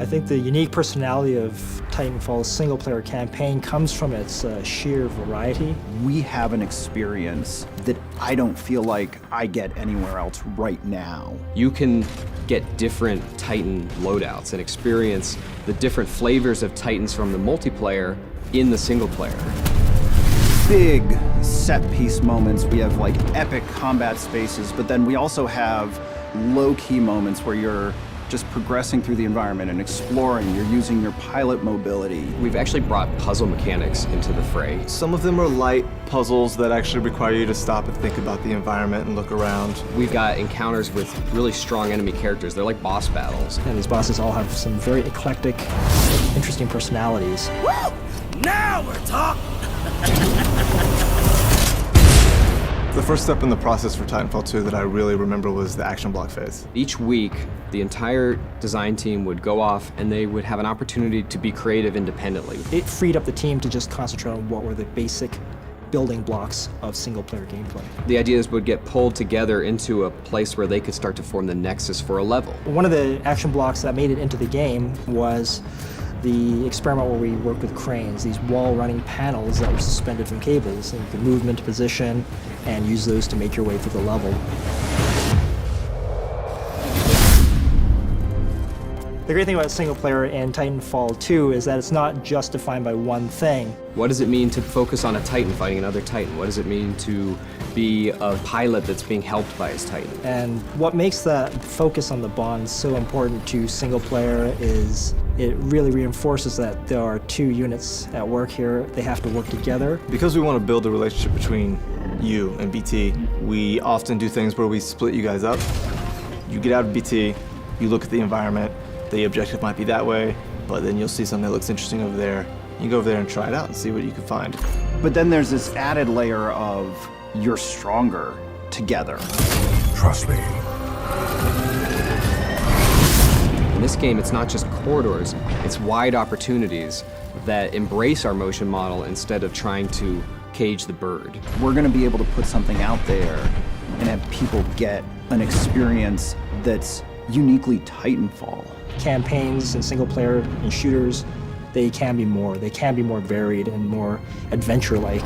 I think the unique personality of Titanfall's single-player campaign comes from its sheer variety. We have an experience that I don't feel like I get anywhere else right now. You can get different Titan loadouts and experience the different flavors of Titans from the multiplayer in the single player. Big set-piece moments. We have like epic combat spaces, but then we also have low-key moments where you're just progressing through the environment and exploring. You're using your pilot mobility. We've actually brought puzzle mechanics into the fray. Some of them are light puzzles that actually require you to stop and think about the environment and look around. We've got encounters with really strong enemy characters. They're like boss battles. And these bosses all have some very eclectic, interesting personalities. Woo! Now we're talking! The first step in the process for Titanfall 2 that I really remember was the action block phase. Each week, the entire design team would go off and they would have an opportunity to be creative independently. It freed up the team to just concentrate on what were the basic building blocks of single-player gameplay. The ideas would get pulled together into a place where they could start to form the nexus for a level. One of the action blocks that made it into the game was the experiment where we worked with cranes, these wall-running panels that were suspended from cables, and you could move them into position and use those to make your way through the level. The great thing about single player in Titanfall 2 is that it's not just defined by one thing. What does it mean to focus on a Titan fighting another Titan? What does it mean to be a pilot that's being helped by his Titan? And what makes that focus on the bond so important to single player is it really reinforces that there are two units at work here. They have to work together. Because we want to build a relationship between you and BT, we often do things where we split you guys up. You get out of BT, you look at the environment, the objective might be that way, but then you'll see something that looks interesting over there. You go over there and try it out and see what you can find. But then there's this added layer of you're stronger together. Trust me. In this game, it's not just corridors, it's wide opportunities that embrace our motion model instead of trying to cage the bird. We're going to be able to put something out there and have people get an experience that's uniquely Titanfall. Campaigns and single player and shooters, they can be more. They can be more varied and more adventure-like.